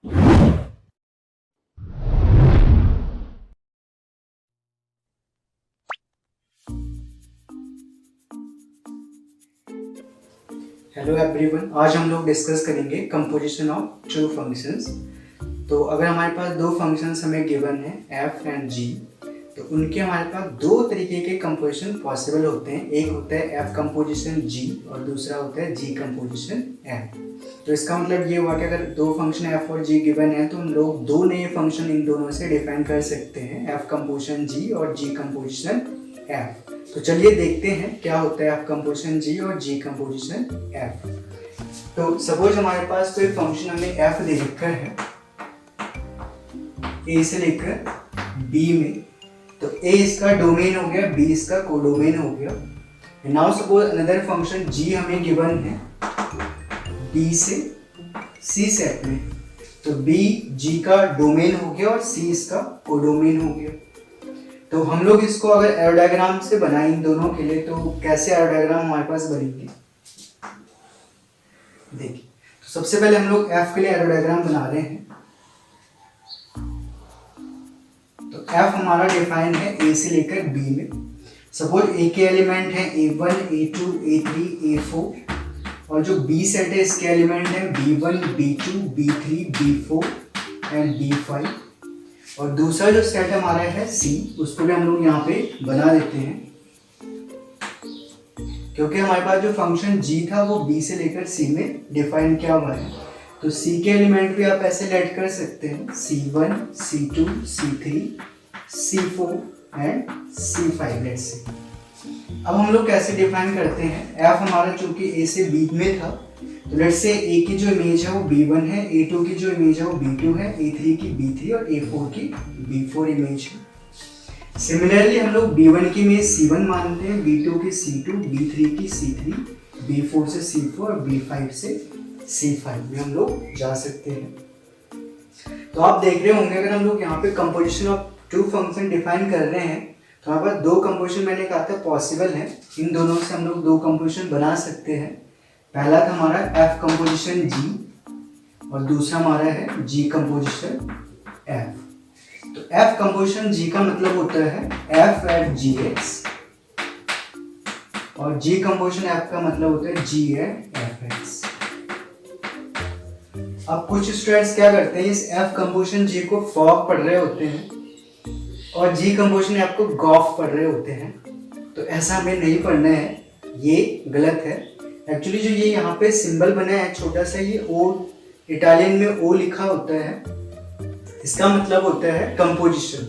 Hello everyone, आज हम लोग डिस्कस करेंगे कंपोजिशन ऑफ ट्रू फंक्शंस। तो अगर हमारे पास दो फंक्शंस हमें गिवन है f एंड g, तो उनके हमारे पास दो तरीके के कंपोजिशन पॉसिबल होते हैं। एक होता है f कंपोजिशन g और दूसरा होता है g कंपोजिशन f। तो इसका मतलब ये हुआ कि अगर दो फंक्शन f और g गिवन है तो हम लोग दो नए फंक्शन इन दोनों से डिफाइन कर सकते हैं, f कंपोजिशन g और g कंपोजिशन f। तो चलिए देखते हैं क्या होता है f कंपोजिशन g और g कंपोजिशन f। तो सपोज हमारे पास कोई फंक्शन हमें f दे रखा है a से लेकर b में, तो a इसका डोमेन हो गया, b इसका कोडोमेन हो गया। Now suppose another function g हमें गिवन है b से c सेट में, तो b g का डोमेन हो गया और c इसका कोडोमेन हो गया। तो हम लोग इसको अगर एरो डायग्राम से बनाएं इन दोनों के लिए, तो कैसे एरो डायग्राम हमारे पास बनेंगे देखिए। तो सबसे पहले हम लोग f के लिए एरो डायग्राम बना रहे हैं। तो f हमारा डिफाइन है a से लेकर b में। सपोज a के एलिमेंट है a1 a2 a3 a4 और जो b सेट है इसके एलिमेंट है b1 b2 b3 b4 and b5। और दूसरा जो सेट हमारा है C, उसको भी हम लोग यहाँ पे बना देते हैं, क्योंकि हमारे पास जो फंक्शन G था वो B से लेकर C में डिफाइन किया हुआ है। तो C के एलिमेंट भी आप ऐसे लेट कर सकते हैं C1 C2 C3 C4 and C5 let's say. अब हम लोग कैसे डिफाइन करते हैं, f हमारा चूंकि A से B में था, तो लेट्स से A की जो इमेज है वो B1 है, A2 की जो इमेज है वो B2 है, A3 की B3 और A4 की B4 इमेज है। सिमिलरली हम लोग B1 की इमेज C1 मानते हैं, B2 की C2, B3 की C3, B4 से C4 और B5 से C5 में हम लोग जा सकते हैं। तो आप देख रहे होंगे अगर हम लोग यहाँ पे composition of two function define कर रहे हैं, तो हमारे पास दो कंपोजिशन मैंने कहा था पॉसिबल है। इन दोनों से हम लोग दो कंपोजिशन बना सकते हैं। पहला था हमारा f कंपोजिशन g और दूसरा हमारा है g कंपोजिशन f। तो f कंपोजिशन g का मतलब होता है f एट gx और g कंपोजिशन f का मतलब होता है g एट fx। अब कुछ स्टूडेंट्स क्या करते हैं, इस f कंपोजिशन g को फॉग पढ़ रहे होते हैं और g कंपोजिशन f को गॉफ पढ़ रहे होते हैं। तो ऐसा हमें नहीं पढ़ना है, ये गलत है। एक्चुअली जो ये यहाँ पे सिंबल बना है छोटा सा, ये ओ इटालियन में ओ लिखा होता है, इसका मतलब होता है कंपोजिशन।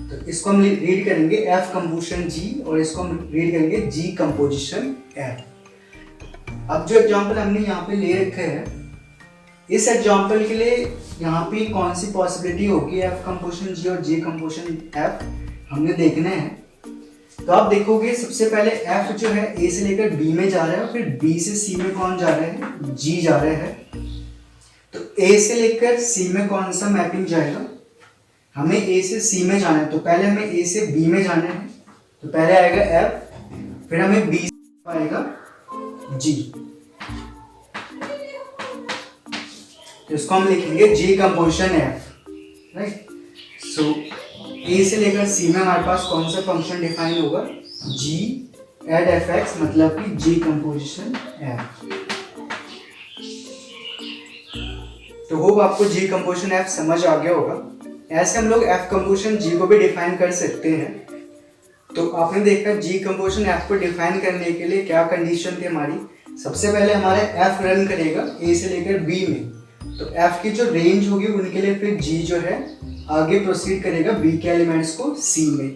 तो इसको हम रीड करेंगे f कंपोजिशन g और इसको हम रीड करेंगे g कंपोजिशन f। अब जो एग्जांपल हमने यहाँ पे ले रखा है, इस एग्जांपल के लिए यहाँ पे कौन सी पॉसिबिलिटी होगी f कंपोजिशन g और g कंपोजिशन f हमने देखना है। तो आप देखोगे सबसे पहले f जो है a से लेकर b में जा रहा है और फिर b से c में कौन जा रहा है, g जा रहा है। तो a से लेकर c में कौन सा मैपिंग जाएगा, हमें a से c में जाना है, तो पहले हमें a से b में जाना है। तो पहले आएगा f, फिर हमें b से आएगा g। तो इसको हम लिखेंगे g composition f, right. So a से लेकर c में हमारे पास कौन सा फंक्शन डिफाइन होगा, g एट fx, मतलब कि g कंपोजिशन f। तो होप आपको g कंपोजिशन f समझ आ गया होगा। ऐसे हम लोग f कंपोजिशन g को भी डिफाइन कर सकते हैं। तो आपने देखा g कंपोजिशन f को डिफाइन करने के लिए क्या कंडीशन थी हमारी। सबसे पहले हमारे f रन करेगा a से लेकर b में, तो f की जो रेंज होगी उनके लिए फिर g जो है आगे प्रोसीड करेगा b के एलिमेंट्स को c में।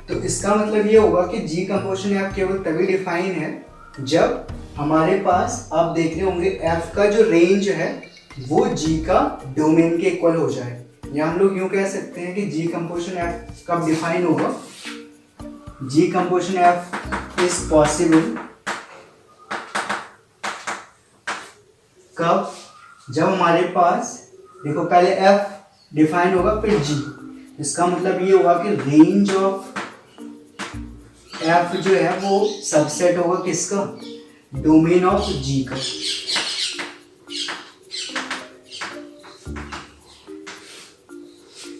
तो इसका मतलब ये होगा कि g कंपोजिशन f केवल तभी डिफाइन है जब हमारे पास, आप देख रहे होंगे f का जो रेंज है वो g का डोमेन के इक्वल हो जाए। या हम लोग यूं कह सकते हैं कि g कंपोजिशन f कब डिफाइन होगा, g composition f is possible कब, जब हमारे पास देखो पहले f डिफाइन होगा फिर g। इसका मतलब ये होगा कि रेंज ऑफ f जो है वो सबसेट होगा किसका, डोमेन ऑफ g का।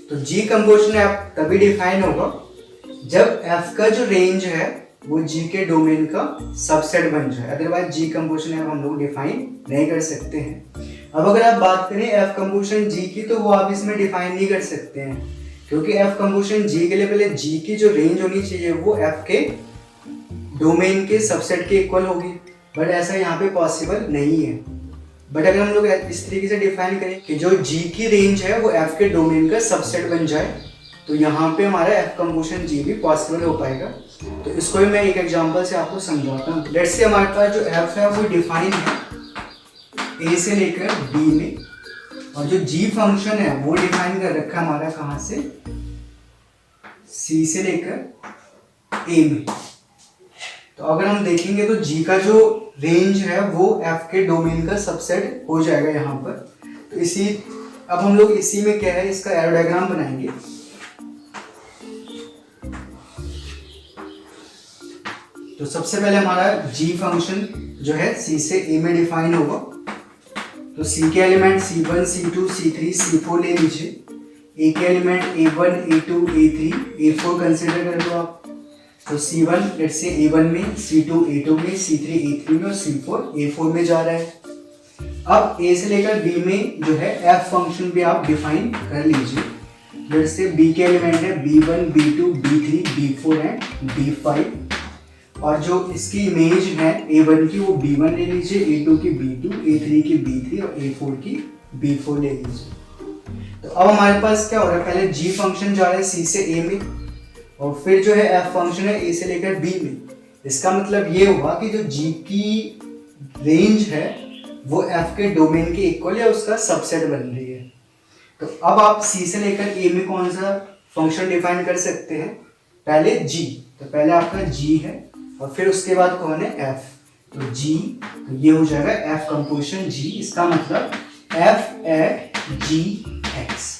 तो जी कंपोजिशन एफ तभी डिफाइन होगा जब एफ का जो रेंज है वो जी के डोमेन का सबसेट बन जाए, अदरवाइज जी कंपोजिशन एफ हम लोग डिफाइन नहीं कर सकते हैं। अब अगर आप बात करें एफ कंपोजिशन जी की, तो वो आप इसमें डिफाइन नहीं कर सकते हैं, क्योंकि एफ कंपोजिशन जी के लिए पहले जी की जो रेंज होनी चाहिए वो एफ के डोमेन के सबसेट के इक्वल होगी, बट ऐसा यहाँ पे पॉसिबल नहीं है। बट अगर हम लोग इस तरीके से डिफाइन करें कि जो जी की रेंज है वो एफ के डोमेन का सबसेट बन जाए, तो यहाँ पे हमारा एफ कंपोजिशन जी भी पॉसिबल हो पाएगा। तो इसको भी मैं एक एग्जांपल से आपको समझाता हूँ। लेट्स से हमारे पास जो एफ है वो डिफाइन है ए से लेकर बी में, और जो जी फंक्शन है वो डिफाइन कर रखा है हमारा कहाँ से, सी से लेकर ए में। तो अगर हम देखेंगे तो जी का जो रेंज है वो एफ के डोमेन का सबसेट हो जाएगा यहाँ पर। तो इसी अब हम लोग इसी में क्या है, इसका एरो डायग्राम बनाएंगे। तो सबसे पहले हमारा जी फंक्शन जो है सी से ए में डिफाइन होगा। तो सी के element C1, C2, C3, C4 ले लीजिए। ए के element A1, A2, A3, A4 consider कर लो आप। तो C1 लेट्स से A1 में, C2 A2 में, C3 A3 में और C4 A4 में जा रहा है। अब A से लेकर B में जो है F फंक्शन भी आप डिफाइन कर लीजिए। लेट्स से B के एलिमेंट है B1, B2, B3, B4 and B5, और जो इसकी इमेज है A1 की वो B1 ले लीजिए, A2 की B2, A3 की B3 और A4 की B4 ले लीजिए। तो अब हमारे पास क्या हो रहा है, पहले G फंक्शन जा रहा है C से A में, और फिर जो है F फंक्शन है A से लेकर B में। इसका मतलब ये हुआ कि जो G की रेंज है वो F के डोमेन के इक्वल या उसका सबसेट बन रही है। तो अब आप C से लेकर A में कौन सा फंक्शन डिफाइन कर सकते हैं, पहले G। तो पहले आपका G है और फिर उसके बाद कौन है, F। तो G, तो ये हो जाएगा F कंपोजिशन G। इसका मतलब F एट G X।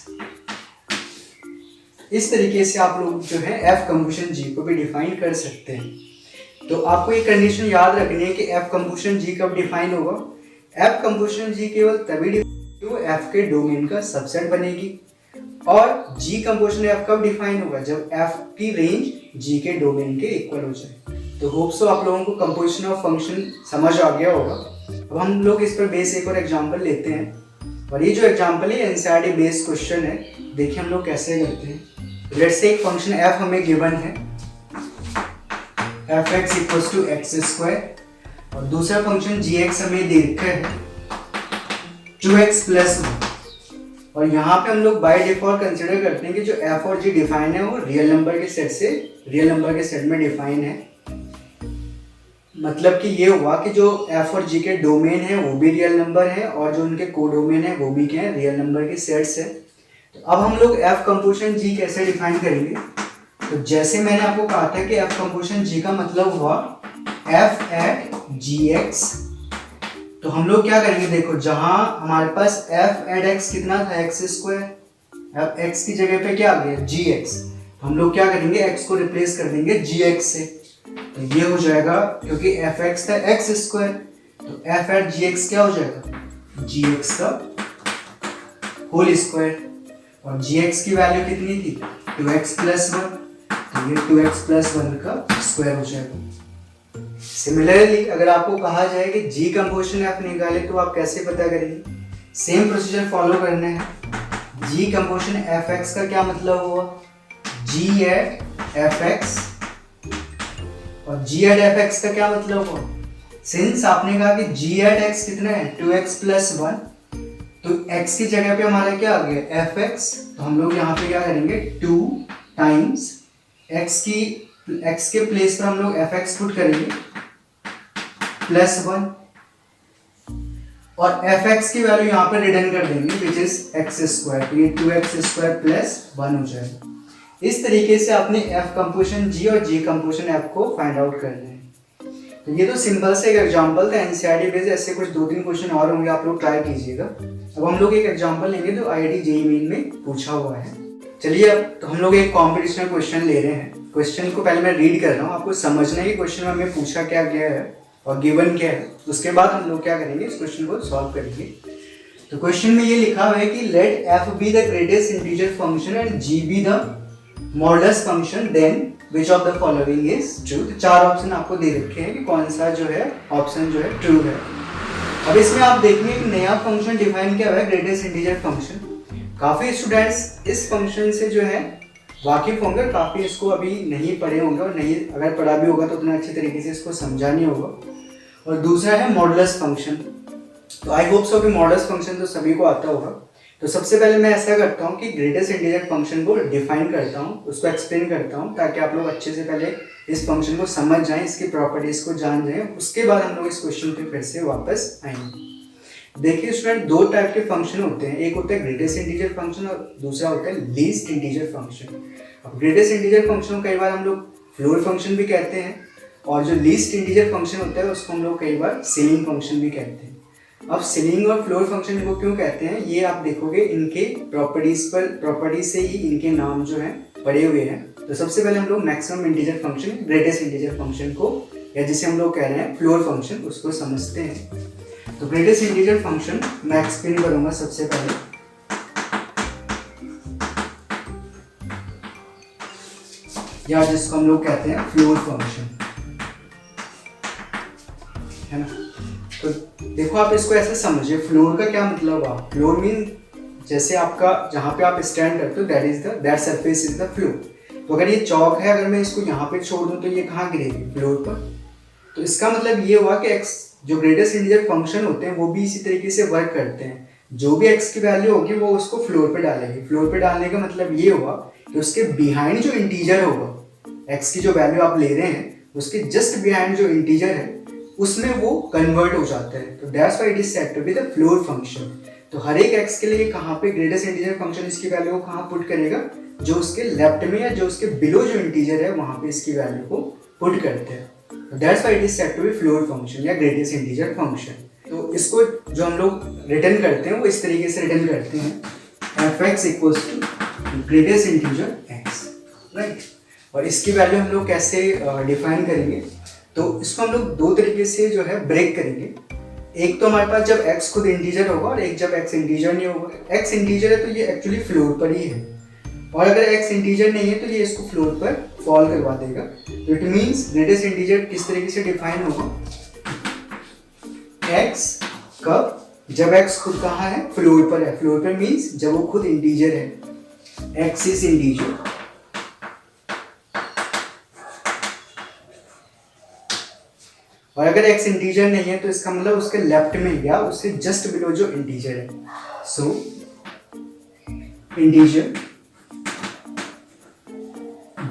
इस तरीके से आप लोग जो है F कंपोजिशन G को भी डिफाइन कर सकते हैं। तो आपको ये कंडीशन याद रखनी है कि F कंपोजिशन G कब डिफाइन होगा, F कंपोजिशन G केवल तभी डिफाइन वो F के डोमेन का सबसेट बनेगी, और G कंपोजिशन F कब डिफाइन होगा, जब F की रेंज G के डोमेन के इक्वल हो जाए। तो होप सो आप लोगों को कंपोजिशन ऑफ फंक्शन समझ आ गया होगा। अब हम लोग इस पर बेस एक और एग्जांपल लेते हैं, और ये जो एग्जांपल है एनसीईआरटी बेस्ड क्वेश्चन है। देखिए हम लोग कैसे करते हैं। लेट्स से एक फंक्शन f हमें गिवन है, fx equals to x square, और दूसरा फंक्शन gx हमें दे रखा है 2x प्लस 1। और यहाँ पे हम लोग बाय डिफॉल्ट कंसिडर करते हैं कि जो f और g डिफाइन है वो रियल नंबर के सेट से रियल नंबर के सेट में डिफाइन है। मतलब कि ये हुआ कि जो f और g के डोमेन है वो भी रियल नंबर है, और जो उनके कोडोमेन है वो भी क्या है, रियल नंबर के सेट्स है। तो अब हम लोग f कंपोजिशन g कैसे डिफाइन करेंगे। तो जैसे मैंने आपको कहा था कि f कंपोजिशन g का मतलब हुआ f एट gx। तो हम लोग क्या करेंगे, देखो जहां हमारे पास f एट x कितना था, एक्स स्क्वायर, अब x की जगह पे क्या आ गया, gx। तो हम लोग क्या करेंगे, x को रिप्लेस कर देंगे gx से। तो ये हो जाएगा, क्योंकि fx था एक्स स्क्वायर, तो f एट gx क्या हो जाएगा, gx का होल स्क्वायर, और gx की वैल्यू कितनी थी, 2x प्लस 1। तो ये 2x प्लस 1 का स्क्वायर हो जाएगा। सिमिलरली अगर आपको कहा जाए कि g कंपोजिशन f निकाले तो आप कैसे पता करेंगे, सेम प्रोसीजर फॉलो करना है। g कंपोजिशन fx का क्या मतलब हुआ, g एट fx, और g एट fx का क्या मतलब हुआ, सिंस आपने कहा कि g एट x कितना है, 2x प्लस 1, तो x की जगह पे हमारा क्या आ गया, fx। तो हम लोग यहाँ पे क्या करेंगे, 2 टाइम्स x के प्लेस पर हम लोग fx पुट करेंगे प्लस 1, और fx की वैल्यू यहाँ पे रिटर्न कर देंगे विच इज एक्स स्क्वायर। तो ये 2x स्क्वायर प्लस 1 हो जाएगा। इस तरीके से आपने f कंपोजिशन g और g कंपोजिशन f को फाइंड आउट करना है। तो ये तो सिंपल से एक एग्जांपल था एनसीईआरटी बेस्ड, ऐसे कुछ 2-3 क्वेश्चन और होंगे, आप लोग ट्राई कीजिएगा। अब हम लोग एक एग्जांपल लेंगे जो IIT JEE मेन में पूछा हुआ है। चलिए अब तो हम लोग एक कॉम्पिटिशनल क्वेश्चन ले रहे हैं। क्वेश्चन को पहले मैं रीड कर रहा हूँ, आपको समझना है कि क्वेश्चन में हमें पूछा क्या गया है और गिवन क्या है। उसके बाद हम लोग क्या करेंगे, इस क्वेश्चन को सॉल्व करेंगे। तो तो क्वेश्चन में ये लिखा हुआ है कि let f be the greatest integer function and g be the modulus function, then which of the following is true. तो 4 ऑप्शन आपको दे रखे हैं कि कौन सा जो है ऑप्शन जो है ट्रू है। अब इसमें आप देखेंगे कि नया फंक्शन डिफाइन किया हुआ है, ग्रेटेस्ट इंटीजर फंक्शन। काफी स्टूडेंट्स इस फंक्शन से जो है वाकिफ होंगे, काफी इसको अभी नहीं पढ़े होंगे, और नहीं अगर पढ़ा भी होगा तो उतना अच्छी तरीके से इसको समझा नहीं होगा। और दूसरा है मॉडुलस फंक्शन। तो आई होप सो कि मॉडुलस फंक्शन तो सभी को आता होगा। तो सबसे पहले मैं ऐसा करता हूँ कि ग्रेटेस्ट इंटीजर फंक्शन को डिफाइन करता हूँ, उसको एक्सप्लेन करता हूँ, ताकि आप लोग अच्छे से पहले इस फंक्शन को समझ जाएं, इसकी प्रॉपर्टीज को जान जाएं। उसके बाद हम लोग इस क्वेश्चन पे फिर से वापस आएंगे। देखिए स्टूडेंट, 2 टाइप के फंक्शन होते हैं, एक होता है ग्रेटेस्ट इंटीजर फंक्शन और दूसरा होता है लीस्ट इंटीजर फंक्शन। अब ग्रेटेस्ट इंटीजर फंक्शन को कई बार हम लोग फ्लोर फंक्शन भी कहते हैं, और जो लीस्ट इंटीजर फंक्शन होता है उसको हम लोग कई बार सीलिंग फंक्शन भी कहते हैं। अब सीलिंग और फ्लोर फंक्शन को क्यों कहते हैं, ये आप देखोगे इनके प्रॉपर्टीज से ही इनके नाम जो है पड़े हुए हैं। तो सबसे पहले हम लोग maximum integer function, greatest integer function को, या जिसे हम लोग कह रहे हैं फ्लोर फंक्शन, उसको समझते हैं। तो ग्रेटेस्ट इंटीजर फंक्शन मैं एक्सप्लेन करूंगा सबसे पहले। या जिसको हम लोग कहते हैं फ्लोर फंक्शन, है ना। तो देखो आप इसको ऐसे समझिए, फ्लोर का क्या मतलब हुआ। फ्लोर मीन जैसे आपका जहाँ पे आप स्टैंड करते हो that surface is the floor. तो अगर ये चौक है, अगर मैं इसको यहाँ पे छोड़ दूँ तो ये कहाँ गिरेगी, फ्लोर पर। तो इसका मतलब ये हुआ कि x जो ग्रेटेस्ट इंटीजर फंक्शन होते हैं वो भी इसी तरीके से वर्क करते हैं। जो भी x की वैल्यू होगी वो उसको फ्लोर पे डालेगी। फ्लोर पे डालने का मतलब ये हुआ कि उसके बिहाइंड जो इंटीजर होगा, x की जो वैल्यू आप ले रहे हैं उसके जस्ट बिहाइंड जो इंटीजर है उसमें वो कन्वर्ट हो जाता है। तो that's why it is said to be the floor function. तो हर एक x के लिए कहाँ पे ग्रेटेस्ट इंटीजर फंक्शन इसकी वैल्यू को कहाँ पुट करेगा, जो उसके लेफ्ट में या जो उसके बिलो जो इंटीजर है वहाँ पे इसकी वैल्यू को पुट करते हैं। That's why it is said to be floor function या ग्रेटेस्ट इंटीजर फंक्शन। तो इसको जो हम लोग रिटर्न करते हैं वो इस तरीके से रिटर्न करते हैं, f(x) equals to greatest integer x, right. और इसकी वैल्यू हम लोग कैसे डिफाइन करेंगे, तो इसको हम लोग 2 तरीके से जो है ब्रेक करेंगे। एक तो हमारे पास जब x खुद इंटीजर होगा, और एक जब x इंटीजर नहीं होगा। x इंटीजर है तो ये एक्चुअली फ्लोर पर ही है, और अगर x इंटीजर नहीं है तो ये इसको फ्लोर पर फॉल करवा देगा। तो इट मीन्स ग्रेटेस्ट इंटीजर किस तरीके से डिफाइन होगा, x कब, जब x खुद कहाँ है, फ्लोर पर है। फ्लोर पर मीन्स जब वो खुद इंटीजर है, x इज इंटीजर। और अगर x इंटीजर नहीं है तो इसका मतलब उसके लेफ्ट में या उससे जस्ट बिलो जो इंटीजर है। So integer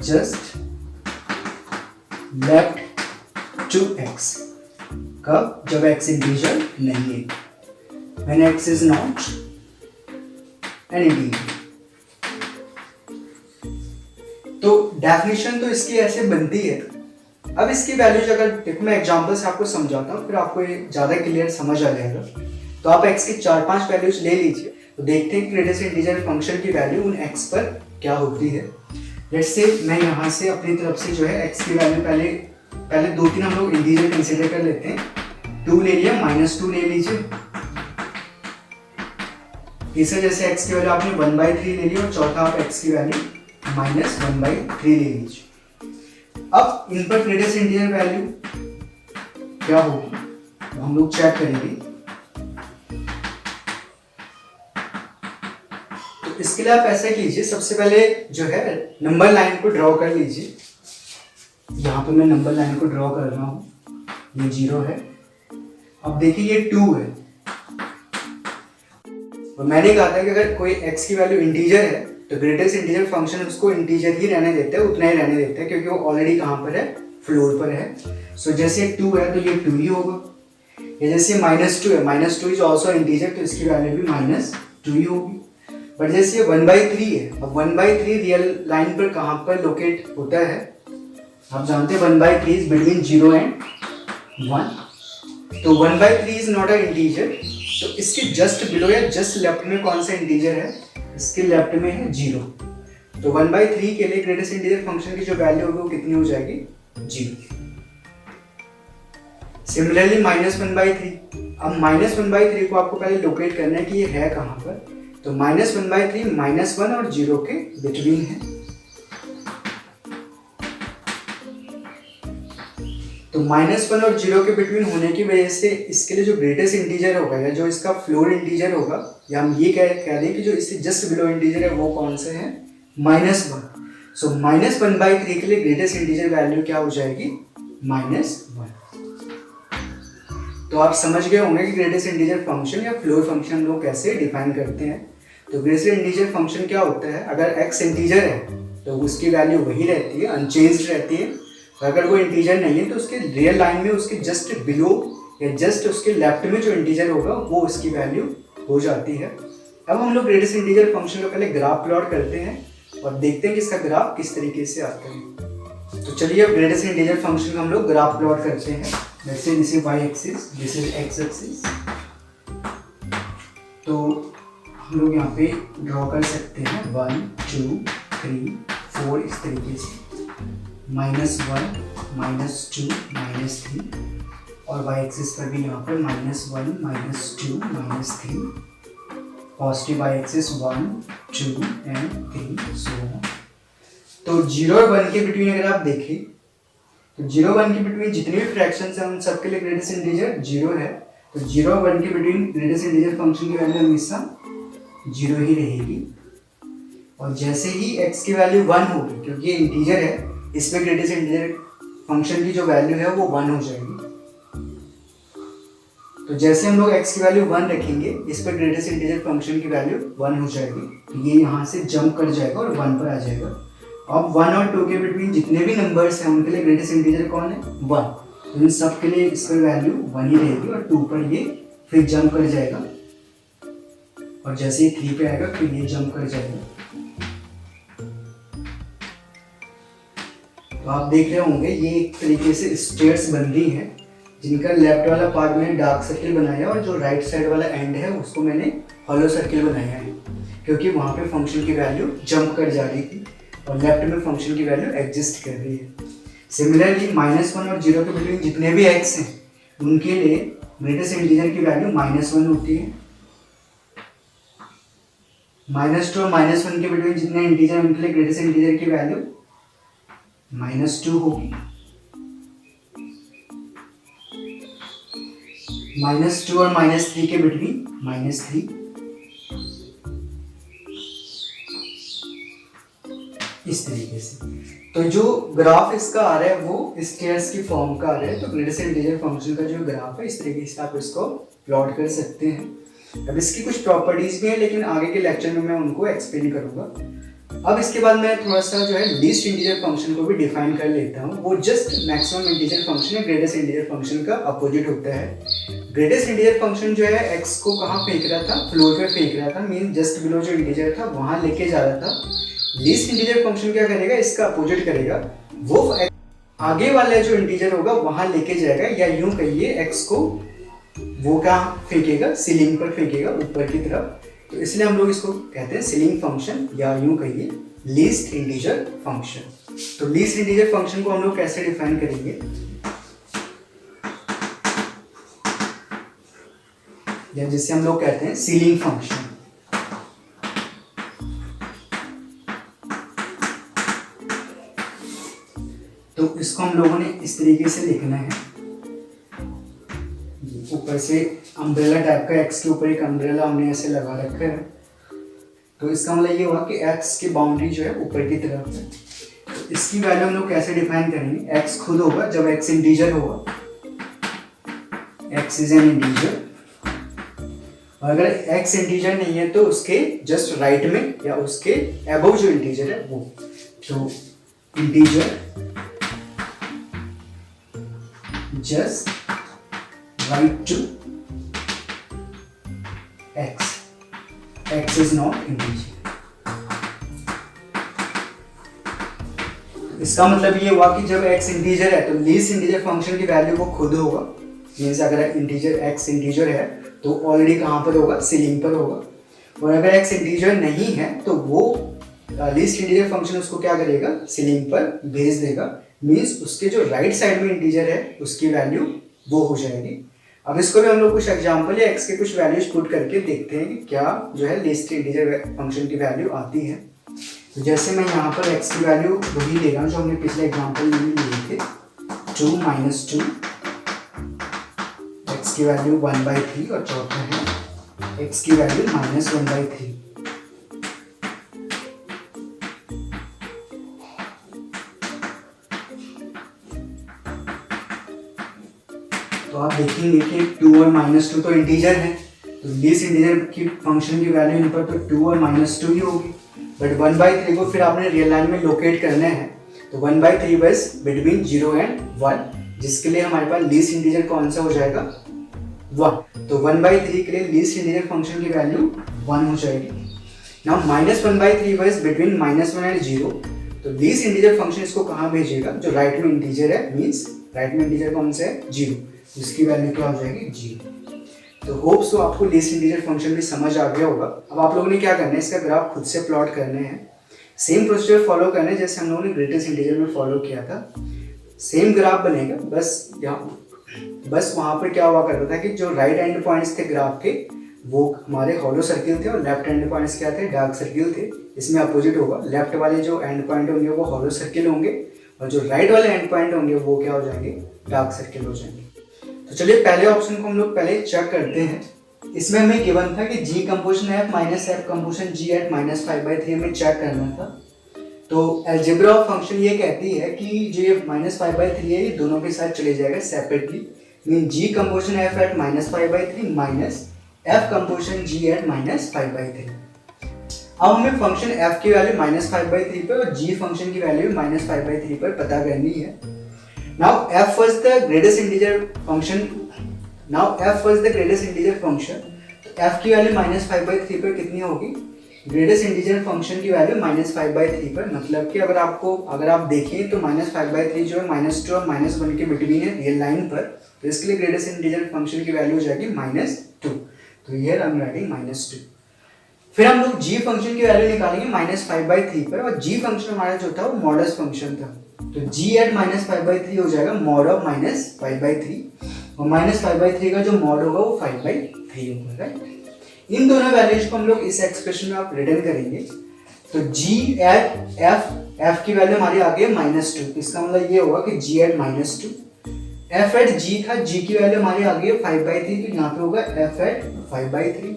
just left to x, कब, जब x इंटीजर नहीं है, when x is not an integer। तो डेफिनेशन तो इसकी ऐसे बनती है। अब इसकी वैल्यूज अगर देखो, मैं एग्जांपल से आपको समझाता हूँ, फिर आपको ये ज़्यादा क्लियर समझ आ जाएगा। तो आप x की 4-5 वैल्यूज ले लीजिए, तो देखते हैं कि ग्रेटेस्ट इंटीजर फंक्शन की वैल्यू उन x पर क्या होती है। लेट्स से मैं यहाँ से अपनी तरफ से जो है x की वैल्यू पहले 2-3 हम लोग इंटीजर कंसिडर कर लेते हैं। 2 ले लिया, -2 ले लीजिए। तीसरा जैसे x की वैल्यू आपने 1/3 ले ली, और चौथा आप x की वैल्यू -1/3 ले लीजिए। अब इन पर ग्रेटेस्ट इंटीजर वैल्यू क्या होगी हम लोग चेक करेंगे। तो इसके लिए आप ऐसा कीजिए, सबसे पहले जो है नंबर लाइन को ड्रॉ कर लीजिए। यहाँ पे मैं नंबर लाइन को ड्रॉ कर रहा हूँ, ये 0 है। अब देखिए ये 2 है, और मैंने कहा था कि अगर कोई x की वैल्यू इंटीजर है तो ग्रेटेस्ट इंटीजर फंक्शन उसको इंटीजर ही रहने देता है, उतना ही रहने देता है, क्योंकि वो ऑलरेडी कहाँ पर है, फ्लोर पर है। सो जैसे 2 है तो ये 2 ही होगा। या जैसे -2 है, -2 इज ऑल्सो इंटीजर, तो इसकी वैल्यू भी -2 ही होगी। बट जैसे 1/3 है, अब 1/3 रियल लाइन पर कहाँ पर लोकेट होता है, आप जानते हैं 1/3 इज बिटवीन 0 एंड 1। तो 1/3 इज नॉट अ इंटीजर, तो इसके जस्ट बिलो या जस्ट लेफ्ट में कौन सा इंटीजर है, इसके लेफ्ट में है 0। तो 1/3 के लिए ग्रेटेस्ट इंटीजर फंक्शन की जो वैल्यू होगी वो कितनी हो जाएगी, 0। सिमिलरली -1/3, अब -1/3 को आपको पहले लोकेट करना है कि ये है कहाँ पर। तो -1/3 -1 और 0 के बिटवीन है। तो -1 और 0 के बिटवीन होने की वजह से इसके लिए जो ग्रेटेस्ट इंटीजर होगा या जो इसका फ्लोर इंटीजर होगा, या हम ये कह दें कि जो इससे जस्ट बिलो इंटीजर है वो कौन से है, -1। सो -1/3 के लिए ग्रेटेस्ट इंटीजर वैल्यू क्या हो जाएगी, -1। तो आप समझ गए होंगे कि ग्रेटेस्ट इंटीजर फंक्शन या फ्लोर फंक्शन लोग कैसे डिफाइन करते हैं। तो ग्रेटेस्ट इंटीजर फंक्शन क्या होता है, अगर x इंटीजर है तो उसकी वैल्यू वही रहती है, अनचेंज्ड रहती है। और अगर वो इंटीजर नहीं है तो उसके रियल लाइन में उसके जस्ट बिलो या जस्ट उसके लेफ्ट में जो इंटीजर होगा वो उसकी वैल्यू हो जाती है। अब हम लोग ग्रेटेस्ट इंटीजर फंक्शन का पहले ग्राफ प्लॉट करते हैं और देखते हैं कि इसका ग्राफ किस तरीके से आता है। तो चलिए अब ग्रेटेस्ट इंटीजर फंक्शन का हम लोग ग्राफ प्लॉट करते हैं। वैसे this is y axis, this is x axis. तो हम लोग यहाँ पे ड्रॉ कर सकते हैं 1 2 3 4 इस तरीके से, -1 -2 -3, और y एक्सिस पर भी यहाँ पर -1 -2 -3, positive y axis 1 2 and 3 so on. तो 0 और 1 के बिटवीन अगर आप देखें तो 0 और 1 के बिटवीन जितने भी फ्रैक्शंस हैं उन सबके लिए ग्रेटेस्ट इंटीजर 0 है। तो 0 और 1 के बिटवीन ग्रेटेस्ट इंटीजर फंक्शन की वैल्यू हमेशा 0 ही रहेगी। और जैसे ही x की वैल्यू 1 होगी, क्योंकि ये इंटीजर है, इसमें ग्रेटेस्ट इंटीजर फंक्शन की जो वैल्यू है वो 1 हो जाएगी। तो जैसे हम लोग x की वैल्यू 1 रखेंगे, इस पर ग्रेटेस्ट इंटीजर फंक्शन की वैल्यू 1 हो जाएगी। तो ये यहाँ से जंप कर जाएगा और 1 पर आ जाएगा। अब 1 और 2 के बिटवीन जितने भी नंबर्स हैं उनके लिए ग्रेटेस्ट इंटीजर कौन है, 1। तो इन सब के लिए इस पर वैल्यू 1 ही रहेगी और 2 पर ये फिर जंप कर जाएगा, और जैसे ही 3 पे आएगा फिर ये जंप कर जाएगा। तो आप देख रहे होंगे ये एक तरीके से स्टेयर्स बन रही हैं, जिनका लेफ्ट वाला पार्ट मैंने डार्क सर्किल बनाया और जो राइट साइड वाला एंड है उसको मैंने हॉलो सर्किल बनाया है, क्योंकि वहाँ पे फंक्शन की वैल्यू जंप कर जा रही थी और लेफ्ट में फंक्शन की वैल्यू एग्जिस्ट कर रही है। सिमिलरली -1 और 0 के बिटवीन जितने भी x हैं उनके लिए ग्रेटेस्ट इंटीजर की वैल्यू -1 होती है। -2 और -1 के बिटवीन जितने इंटीजर उनके लिए ग्रेटेस्ट इंटीजर की वैल्यू -2 होगी। -2 और -3 के बिटवीन -3। इस तरीके से तो जो ग्राफ इसका आ रहा है वो स्टेयर्स की फॉर्म का आ रहा है। तो ग्रेटेस्ट इंटीजर फंक्शन का जो ग्राफ है इस तरीके से आप इसको प्लॉट कर सकते हैं। अब इसकी कुछ प्रॉपर्टीज भी हैं, लेकिन आगे के लेक्चर में मैं उनको एक्सप्लेन करूंगा। अब इसके बाद मैं थोड़ा सा जो है लीस्ट इंटीजर फंक्शन को भी डिफाइन कर लेता हूँ। वो जस्ट मैक्सिमम इंटीजर फंक्शन है, ग्रेटेस्ट इंटीजर फंक्शन का अपोजिट होता है। ग्रेटेस्ट इंटीजर फंक्शन जो है x को कहाँ फेंक रहा था, फ्लोर पे फेंक रहा था, मीन जस्ट बिलो जो इंटीजर था वहाँ लेके जा रहा था। लीस्ट इंटीजर फंक्शन क्या करेगा, इसका अपोजिट करेगा, वो आगे वाला जो इंटीजर होगा वहां लेके जाएगा, या यूं कहिए x को वो कहाँ फेंकेगा, सीलिंग पर फेंकेगा ऊपर की तरफ। तो इसलिए हम लोग इसको कहते हैं सीलिंग फंक्शन, या यूं कहिए लीस्ट इंटीजर फंक्शन। तो लीस्ट इंटीजर फंक्शन को हम लोग कैसे डिफाइन करेंगे, या जिसे हम लोग कहते हैं सीलिंग फंक्शन। तो इसको हम लोगों ने इस तरीके से लिखना है, ऊपर से अम्ब्रेला टाइप का x के ऊपर एक अम्ब्रेला हमने ऐसे लगा रखा है। तो इसका मतलब ये हुआ कि x की बाउंड्री जो है ऊपर की तरफ है। तो इसकी वैल्यू हम लोग कैसे डिफाइन करेंगे, x खुद होगा जब x इंटीजर होगा, x इज एन इंटीजर। और अगर x इंटीजर नहीं है तो उसके जस्ट राइट में या उसके अबव जो इंटीजर है वो। तो integer just right to x is not integer। इसका मतलब ये हुआ कि जब x इंटीजर है तो लीस्ट इंटीजर फंक्शन की वैल्यू वो खुद होगा। मीन्स अगर इंटीजर x इंटीजर है तो ऑलरेडी कहाँ पर होगा, सीलिंग पर होगा। और अगर x इंटीजर नहीं है तो वो लीस्ट इंटीजर फंक्शन उसको क्या करेगा, सीलिंग पर भेज देगा। मीन्स उसके जो राइट साइड में इंटीजर है उसकी वैल्यू वो हो जाएगी। अब इसको भी हम लोग कुछ एग्जांपल या x के कुछ वैल्यूज पुट करके देखते हैं कि क्या जो है लीस्ट इंटीजर फंक्शन की वैल्यू आती है। तो जैसे मैं यहाँ पर x की वैल्यू वही ले रहा हूँ जो हमने पिछले एग्जांपल में लिए थे, 2 - 2, x की वैल्यू 1/3 और चौथा है x की वैल्यू -1/3। तो आप देखेंगे कि 2 और -2 तो इंटीजर है, तो लीस्ट इंटीजर की फंक्शन की वैल्यू इन पर तो 2 और -2 ही होगी। बट 1/3 को फिर आपने रियल लाइन में लोकेट करना है, तो 1/3 बस बिटवीन 0 एंड 1, जिसके लिए हमारे पास लीस्ट इंटीजर कौन सा हो जाएगा, 1। तो 1/3 के लिए लीस्ट इंटीजर फंक्शन की वैल्यू 1 हो जाएगी। नाउ -1/3 बस बिटवीन -1 एंड 0, तो लीस्ट इंटीजर फंक्शन इसको कहाँ भेजेगा, जो राइट में इंटीजर है, मीन्स राइट में इंटीजर कौन सा है, 0, जिसकी वैल्यू क्या हो जाएगी, 0। तो होप्स तो आपको लीस्ट इंटीजर फंक्शन भी समझ आ गया होगा। अब आप लोगों ने क्या करना है, इसका ग्राफ खुद से प्लॉट करने हैं, सेम प्रोसीजर फॉलो करना है जैसे हम लोगों ने ग्रेटेस्ट इंटीजर में फॉलो किया था। सेम ग्राफ बनेगा, बस वहाँ पर क्या हुआ करता था कि जो राइट एंड पॉइंट्स थे ग्राफ के वो हमारे हॉलो सर्किल थे और लेफ्ट एंड पॉइंट्स क्या थे, डार्क सर्किल थे। इसमें अपोजिट होगा, लेफ्ट वाले जो एंड पॉइंट होंगे वो हॉलो सर्किल होंगे और जो राइट वाले एंड पॉइंट होंगे वो क्या हो जाएंगे, डार्क सर्किल हो जाएंगे। तो चलिए पहले ऑप्शन को हम लोग पहले चेक करते हैं। इसमें हमें गिवन था कि g composition f minus f composition g at -5/3 हमें चेक करना था। तो अलजेब्रा ऑफ फंक्शन ये कहती है कि जो ये -5/3 है ये दोनों के साथ चले जाएगा separately, mean g composition f at -5/3 minus f composition g at -5/3। अब हमें फंक्शन f की वैल्यू -5/3 पर और g फंक्शन की वैल्यू -5/3 पर पता करनी है। Now f was the greatest integer function. तो f की वैल्यू -5/3 पर कितनी होगी, ग्रेटेस्ट इंटीजर फंक्शन की वैल्यू -5/3 पर, मतलब कि अगर आप देखें तो -5/3 जो है -2 और -1 के बिटवीन है रियल लाइन पर, तो इसके लिए ग्रेटेस्ट इंटीजर फंक्शन की वैल्यू हो जाएगी -2। तो हियर आई एम राइटिंग -2। फिर हम लोग g फंक्शन की वैल्यू निकालेंगे -5/3 पर, और g फंक्शन हमारा जो था वो मॉडस फंक्शन था, तो g एट -5/3 हो जाएगा मॉड ऑफ -5/3, और -5/3 का जो मॉड होगा वो 5/3 होगा, राइट। इन दोनों वैल्यूज को हम लोग इस एक्सप्रेशन में आप रिटर्न करेंगे। तो g एट f की वैल्यू हमारी आ गई -2, इसका मतलब ये होगा कि g at -2, f at g था, g की वैल्यू हमारी आ गई है 5/3, तो यहाँ पे होगा f एट 5/3।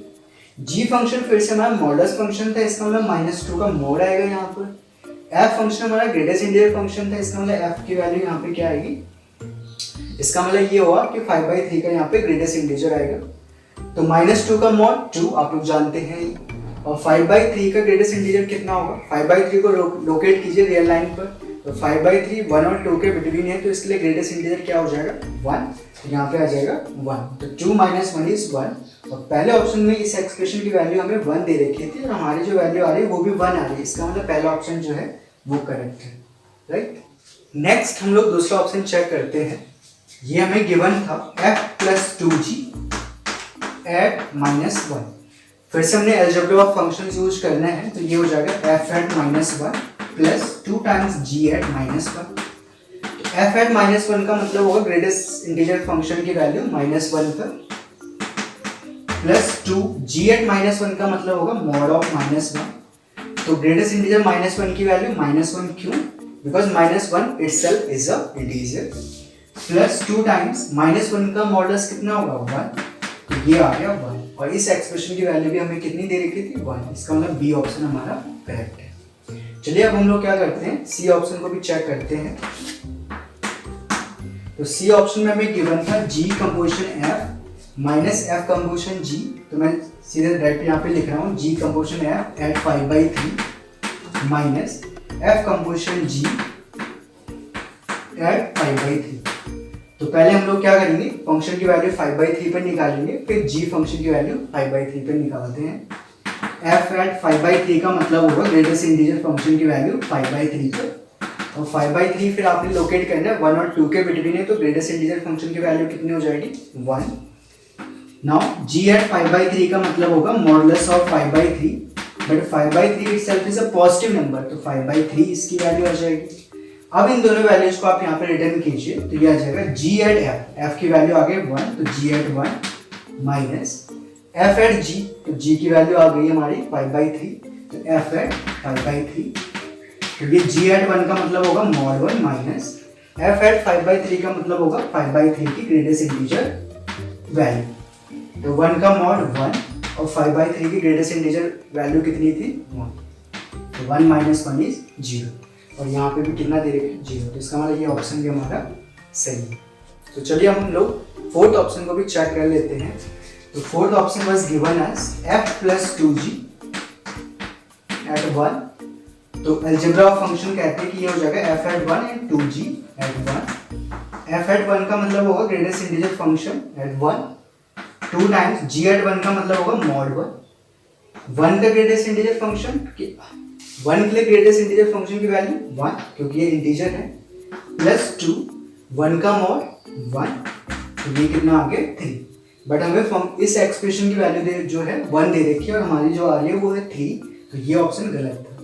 g फंक्शन फिर से हमारा मॉडस फंक्शन था, इसका मतलब -2 का मॉड आएगा यहाँ पर। f फंक्शन हमारा ग्रेटेस्ट इंटीजर फंक्शन था, इसका मतलब f की वैल्यू यहाँ पे क्या आएगी, इसका मतलब ये हुआ कि 5/3 का यहाँ पे ग्रेटेस्ट इंटीजर आएगा। तो -2 का मॉड 2 आप लोग जानते हैं, और 5/3 का ग्रेटेस्ट इंटीजर कितना होगा, 5/3 को लोकेट कीजिए रियल लाइन पर, तो 5/3 1 और 2 के बिटवीन है, तो इसके लिए ग्रेटेस्ट इंटीजर क्या हो जाएगा, 1, तो यहाँ पे आ जाएगा 1। तो 2 - 1 इज 1, और पहले ऑप्शन में इस एक्सप्रेशन की वैल्यू हमें 1 दे रखी थी और हमारी जो वैल्यू आ रही है वो भी 1 आ रही है, इसका मतलब पहला ऑप्शन जो है वो करेक्ट है, राइट। नेक्स्ट हम लोग दूसरा ऑप्शन चेक करते हैं। ये हमें गिवन था f + 2g एट -1। फिर से हमने अलजेब्रा ऑफ फंक्शंस यूज करना है, तो ये हो जाएगा f at -1 plus 2 times g at -1। f at -1 का मतलब होगा ग्रेटेस्ट इंटीजर फंक्शन की वैल्यू -1 पर, प्लस 2 g एट -1 का मतलब होगा मॉड ऑफ -1। तो ग्रेटेस्ट इंटीजर -1 की वैल्यू -1 क्यों, because -1 itself is a integer, plus 2 times -1 का मॉडुलस कितना होगा 1, तो ये आ गया 1, और इस एक्सप्रेशन की वैल्यू भी हमें कितनी दे रखी थी 1, इसका मतलब बी ऑप्शन हमारा करेक्ट है। चलिए अब हम लोग क्या करते हैं, सी ऑप्शन को भी चेक करते हैं। तो सी ऑप्शन में हमें गिवन था g composition f minus f composition g, तो मैं सीधे डायरेक्ट यहाँ पे लिख रहा हूँ g composition f at 5/3 minus f composition g at 5/3। तो पहले हम लोग क्या करेंगे, फंक्शन की वैल्यू 5/3 पर निकालेंगे, फिर g फंक्शन की वैल्यू 5/3 पर निकालते हैं। f एट 5/3 का मतलब होगा ग्रेटेस्ट इंटीजर फंक्शन की वैल्यू 5/3 पर, और 5/3 फिर आपने लोकेट करना है 1 और 2 के बिटवीन है, तो ग्रेटेस्ट इंटीजर फंक्शन की वैल्यू कितनी हो जाएगी 1। नाउ g एट 5/3 का मतलब होगा modulus of 5/3, but 5/3 itself is a positive number, तो 5/3 इसकी वैल्यू आ जाएगी। अब इन दोनों वैल्यूज को आप यहाँ पे रिटर्न कीजिए तो ये आ जाएगा g एट f, f की वैल्यू आ गई 1 तो g at 1 minus f at g, तो g की वैल्यू आ गई हमारी 5/3 तो f एट 5/3, तो ये g एट 1 का मतलब होगा mod 1 माइनस f एट 5/3 का मतलब होगा 5/3 की ग्रेटेस्ट इंटीजर वैल्यू। तो 1 का mod 1 और 5/3 की ग्रेटेस्ट इंटीजर वैल्यू कितनी थी 1, तो 1 माइनस 1 इज 0, और यहाँ पे भी कितना दे रहे 0, तो इसका मतलब ये ऑप्शन भी हमारा सही है। तो चलिए हम लोग फोर्थ ऑप्शन को भी चेक कर लेते हैं। तो fourth option was given as f plus 2g at 1, तो अलजेब्रा ऑफ फंक्शन कहते हैं कि ये हो जाएगा f at 1 and 2g at 1। f at 1 का मतलब होगा greatest integer function at 1, 2 times g at 1 का मतलब होगा mod 1 का ग्रेटेस्ट इंटीजर फंक्शन 1 के लिए ग्रेटेस्ट इंटीजर फंक्शन की वैल्यू 1 क्योंकि ये इंटीजर है, प्लस 2 1 का mod 1, तो ये कितना आ गया 3, बट हमें इस एक्सप्रेशन की वैल्यू जो है 1 दे रखी है और हमारी जो आ रही है वो है 3, तो ये ऑप्शन गलत था।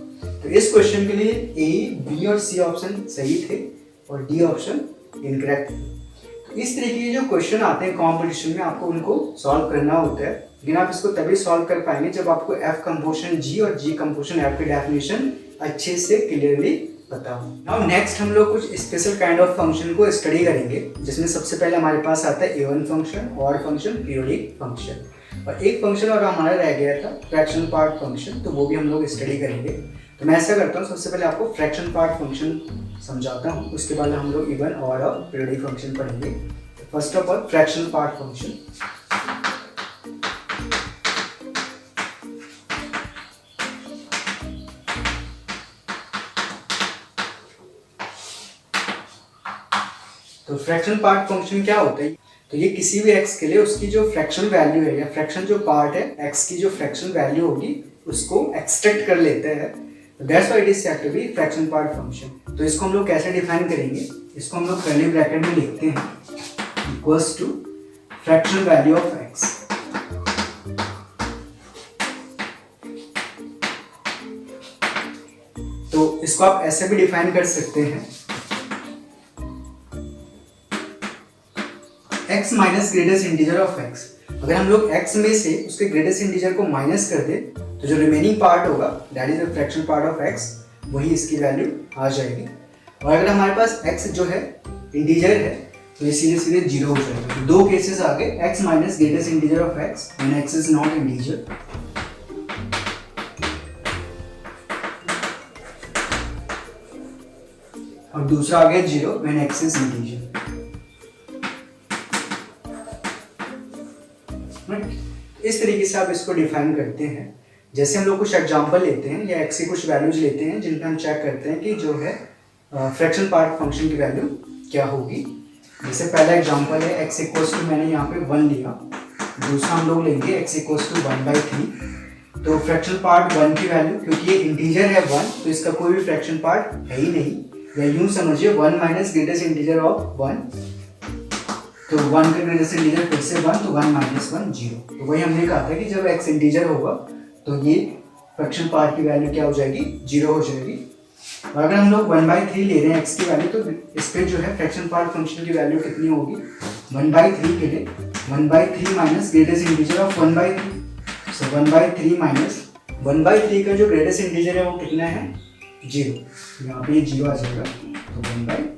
तो इस क्वेश्चन के लिए ए, बी और सी ऑप्शन सही थे और डी ऑप्शन इनकरेक्ट थे। तो इस तरीके के जो क्वेश्चन आते हैं कॉम्पिटिशन में आपको उनको सॉल्व करना होता है, लेकिन आप इसको तभी सॉल्व कर पाएंगे जब आपको एफ कंपोजिशन जी और जी कंपोजिशन एफ की डेफिनेशन अच्छे से क्लियरली पता हो। नाउ नेक्स्ट हम लोग कुछ स्पेशल काइंड ऑफ फंक्शन को स्टडी करेंगे, जिसमें सबसे पहले हमारे पास आता है A1 function, odd function, periodic function, और एक फंक्शन और हमारा रह गया था फ्रैक्शन पार्ट फंक्शन, तो वो भी हम लोग स्टडी करेंगे। तो मैं ऐसा करता हूँ, सबसे पहले आपको फ्रैक्शन पार्ट फंक्शन समझाता हूँ, उसके बाद हम लोग इवन, ऑड और पीरियोडिक फंक्शन पढ़ेंगे। First of all fraction part function. तो फ्रैक्शन पार्ट फंक्शन क्या होता है? तो ये किसी भी x के लिए उसकी जो फ्रैक्शन वैल्यू है या फ्रैक्शन जो पार्ट है x की जो फ्रैक्शन वैल्यू होगी उसको एक्सट्रैक्ट कर लेते हैं। That's why it is said to be fraction part function. तो इसको हम लोग कैसे डिफाइन करेंगे? इसको हम लोग कर्ली ब्रैकेट में लिखते हैं equals to fraction value of x। तो इसको आप ऐसे भी डिफाइन कर सकते हैं x minus greatest integer of x। अगर हम लोग x में से उसके ग्रेटेस्ट इंटीजर को माइनस कर दे तो जो रिमेनिंग पार्ट होगा that is the fraction part of x, वही इसकी वैल्यू आ जाएगी। और अगर हमारे पास x जो है इंटीजर है तो ये सीधे सीधे 0 हो जाएगा। तो दो केसेस आ गए, x minus greatest integer of x when x is not integer, और दूसरा आ गया 0 व्हेन x इज इंटीजर। इस तरीके से आप इसको डिफाइन करते हैं। जैसे हम लोग कुछ एग्जांपल लेते हैं या x की कुछ वैल्यूज लेते हैं जिनका हम चेक करते हैं कि जो है फ्रैक्शन पार्ट फंक्शन की वैल्यू क्या होगी। जैसे पहला एग्जांपल है x इक्वल्स टू, मैंने यहाँ पे 1 लिया, दूसरा हम लोग लेंगे x इक्वल्स टू 1/3। तो फ्रैक्शन पार्ट 1 की वैल्यू, क्योंकि ये इंटीजर है 1 तो इसका कोई भी फ्रैक्शन पार्ट है ही नहीं, या यूं समझिए 1 माइनस ग्रेटेस्ट इंटीजर ऑफ 1, तो 1 का ग्रेटेस्ट इंटीजर फिर से 1, तो 1 माइनस 1 0। तो वही हमने कहा था कि जब x इंटीजर होगा तो ये फ्रैक्शन पार्ट की वैल्यू क्या हो जाएगी 0 हो जाएगी। और अगर हम लोग 1/3 ले रहे हैं x की वैल्यू तो इस पे जो है फ्रैक्शन पार्ट फंक्शन की वैल्यू कितनी होगी 1/3 के लिए 1/3 minus greatest integer of 1/3, so 1/3 minus 1/3 का जो ग्रेटेस्ट इंटीजर है वो कितना है 0, यहाँ पे ये 0 आ जाएगा, तो 1/3।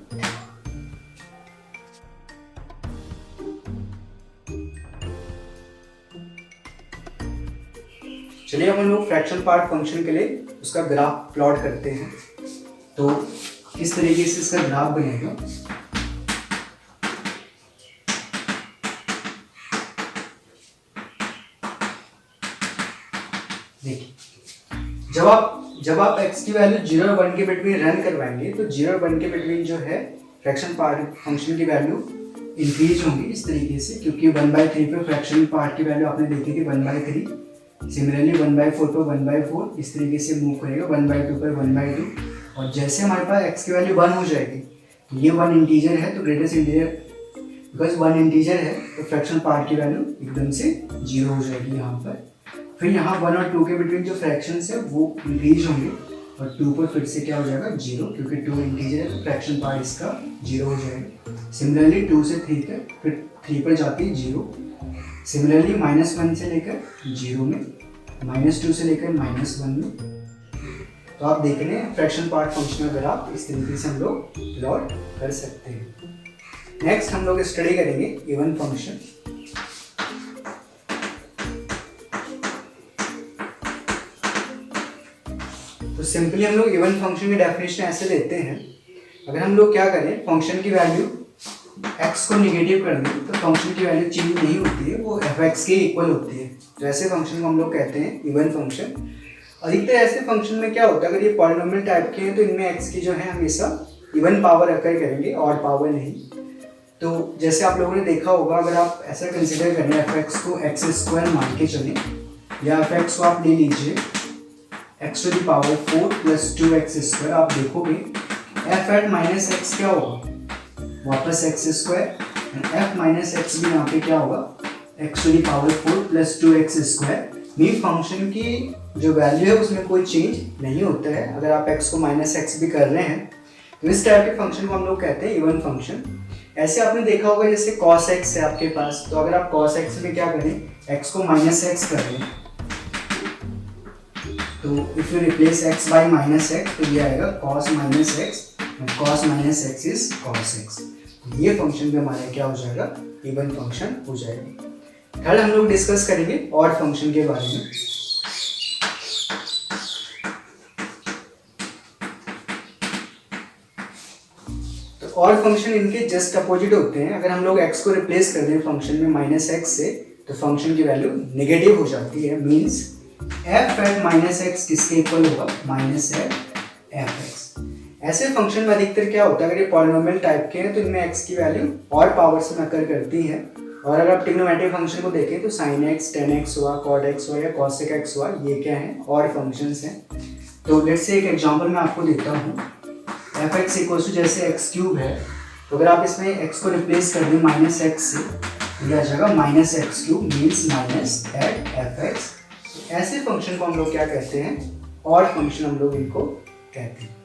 चलिए अब हम लोग फ्रैक्शन पार्ट फंक्शन के लिए उसका ग्राफ प्लॉट करते हैं। तो किस तरीके से इसका ग्राफ बनेगा, देखिए जब आप x की वैल्यू 0 और 1 के बिटवीन रन करवाएंगे तो 0 और 1 के बिटवीन जो है फ्रैक्शन पार्ट फंक्शन की वैल्यू इंक्रीज होंगी इस तरीके से, क्योंकि 1/3 पे फ्रैक्शन पार्ट की वैल्यू आपने देखी थी 1/3, सिमिलरली 1/4 पे 1/4 इस तरीके से मूव करेगा, 1/2 पर 1/2, और जैसे हमारे पास x की वैल्यू 1 हो जाएगी तो ये 1 इंटीजर है तो ग्रेटेस्ट इंटीजर, बिकॉज 1 इंटीजर है तो फ्रैक्शन पार्ट की वैल्यू एकदम से 0 हो जाएगी यहाँ पर। फिर यहाँ 1 और 2 के बिटवीन जो फ्रैक्शंस है वो इंक्रीज होंगे, और 2 पर फिर से क्या हो जाएगा 0, क्योंकि 2 इंटीजर है तो फ्रैक्शन पार्ट इसका 0 हो जाएगा। सिमिलरली 2 से 3 तक, फिर 3 पर जाती है 0। सिमिलरली -1 से लेकर 0 में, -2 से लेकर -1 में। तो आप देख रहे हैं फ्रैक्शन पार्ट फंक्शन अगर आप इस तरीके से हम लोग प्लॉट कर सकते हैं। नेक्स्ट हम लोग स्टडी करेंगे इवन फंक्शन। तो सिंपली हम लोग इवन फंक्शन की डेफिनेशन ऐसे देते हैं, अगर हम लोग क्या करें फंक्शन की वैल्यू x को निगेटिव कर दें तो फंक्शन की वैल्यू चेंज नहीं होती है, वो fx के इक्वल होती है। तो ऐसे फंक्शन को हम लोग कहते हैं इवन फंक्शन। अधिकतर ऐसे फंक्शन में क्या होता है, अगर ये पॉलिनोमियल टाइप के हैं तो इनमें x की जो है हमेशा इवन पावर अकर करेंगे, ऑड पावर नहीं। तो जैसे आप लोगों ने देखा होगा, अगर आप ऐसा कंसिडर करें fx को x² मान के चलें, या fx को आप ले लीजिए x⁴ प्लस 2x², आप देखोगे f एट माइनस एक्स क्या होगा, वापस x² f माइनस एक्स भी यहाँ पे क्या होगा x⁴ plus 2x²। Mean function की जो वैल्यू है उसमें कोई चेंज नहीं होता है, अगर आप x को -x भी कर रहे हैं तो इस टाइप के फंक्शन को हम लोग कहते हैं इवन फंक्शन। ऐसे आपने देखा होगा जैसे cos x है आपके पास, तो अगर आप cos x में क्या करें x को -x कर लें, तो if you replace x by -x तो ये आएगा cos -x, cos -x is cos x। ये फंक्शन भी हमारा क्या हो जाएगा इवन फंक्शन हो जाएगा। थर्ड हम लोग डिस्कस करेंगे ऑड फंक्शन के बारे में। तो ऑड फंक्शन इनके जस्ट अपोजिट होते हैं। अगर हम लोग x को रिप्लेस कर दें फंक्शन में -x से तो फंक्शन की वैल्यू नेगेटिव हो जाती है। मींस f एट -x किसके इक्वल होगा, -f(f(x)। ऐसे फंक्शन में अधिकतर क्या होता है, अगर ये पॉलिनोमियल टाइप के हैं तो इनमें x की वैल्यू और पावर से अकर करती है। और अगर आप ट्रिग्नोमेट्रिक फंक्शन को देखें तो sin x, tan x हुआ, cot x हुआ या cosec x हुआ, ये क्या है और फंक्शंस हैं। तो लेट्स से एक एग्जांपल मैं आपको देता हूँ। f(x) इक्वल जैसे x³ है, तो अगर आप इसमें x को रिप्लेस कर दें -x से, यह आ जाएगा -x³ मीन्स -f(f(x)। ऐसे फंक्शन को हम लोग क्या कहते हैं, ऑड फंक्शन हम लोग इनको कहते हैं।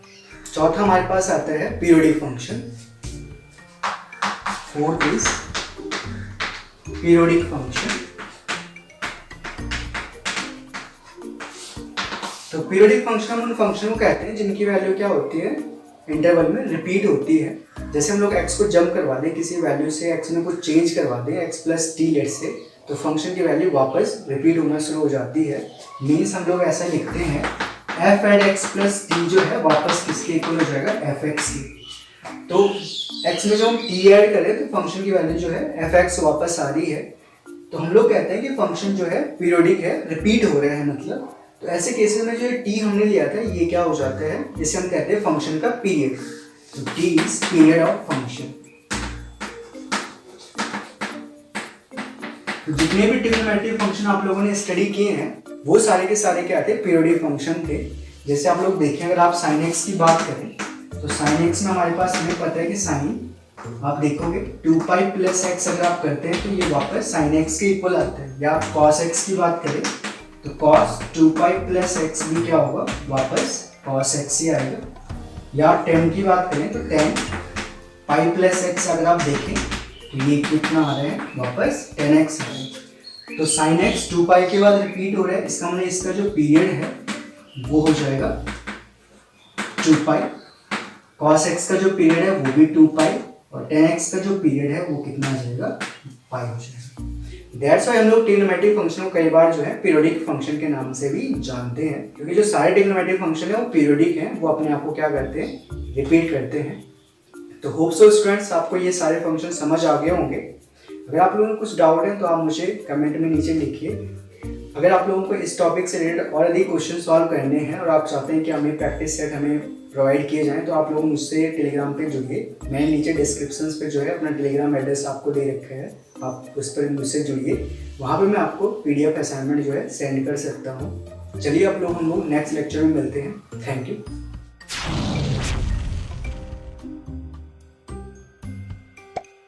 चौथा हमारे पास आता है periodic function. Fourth is periodic function. तो पीरियोडिक फंक्शन हम उन फंक्शन को कहते हैं जिनकी वैल्यू क्या होती है, इंटरवल में रिपीट होती है। जैसे हम लोग x को जंप करवा दें किसी वैल्यू से, x में कुछ चेंज करवा दें x + t लेट से, तो फंक्शन की वैल्यू वापस रिपीट होना शुरू हो जाती है। मीन्स हम लोग ऐसा लिखते हैं f एट x + t जो है वापस किसके इक्वल हो जाएगा, f(x) की। तो x में जो हम t ऐड करें तो फंक्शन की वैल्यू जो है f(x) वापस आ रही है। तो हम लोग कहते हैं कि फंक्शन जो है पीरियोडिक है, रिपीट हो रहा है मतलब। तो ऐसे केसेस में जो t हमने लिया था ये क्या हो जाता है, जिसे हम कहते हैं फंक्शन का पीरियड। तो t is period of function. तो जितने भी ट्रिग्नोमेट्रिक फंक्शन आप लोगों ने स्टडी किए हैं वो सारे के सारे क्या थे, पीरियोडिक फंक्शन थे। जैसे आप लोग देखें, अगर आप sin x की बात करें तो sin x में हमारे पास हमें पता है कि sin आप देखोगे 2π + x अगर आप करते हैं तो ये वापस sin x के इक्वल आता है। या आप cos x की बात करें तो cos 2π + x भी क्या होगा, वापस cos x ही आएगा। या आप tan की बात करें तो tan π + x अगर आप देखें तो ये कितना आ रहा है, वापस tan x आ रहा है। तो sin x 2π के बाद रिपीट हो रहा है, इसका मतलब इसका जो पीरियड है वो हो जाएगा 2π। cos x का जो पीरियड है वो भी 2π, और tan x का जो पीरियड है वो कितना आ जाएगा, पाई हो जाएगा। दैट्स व्हाई हम लोग ट्रिग्नोमेट्रिक फंक्शन को कई बार जो है पीरियोडिक फंक्शन के नाम से भी जानते हैं, क्योंकि जो सारे ट्रिग्नोमेट्रिक फंक्शन है वो पीरियोडिक हैं, वो अपने आप को क्या करते हैं, रिपीट करते हैं। तो होप सो स्टूडेंट्स आपको ये सारे फंक्शन समझ आ गए होंगे। अगर आप लोगों को कुछ डाउट है तो आप मुझे कमेंट में नीचे लिखिए। अगर आप लोगों को इस टॉपिक से रिलेटेड और अधिक क्वेश्चन सॉल्व करने हैं और आप चाहते हैं कि हमें प्रैक्टिस सेट हमें प्रोवाइड किए जाएं तो आप लोग मुझसे टेलीग्राम पे जुड़िए। मैंने नीचे डिस्क्रिप्शन पे जो है अपना टेलीग्राम एड्रेस आपको दे रखा है, आप उस पर मुझसे जुड़िए। वहाँ पे मैं आपको PDF असाइनमेंट जो है सेंड कर सकता हूँ। चलिए आप लोग हम लोग नेक्स्ट लेक्चर में मिलते हैं। Thank you.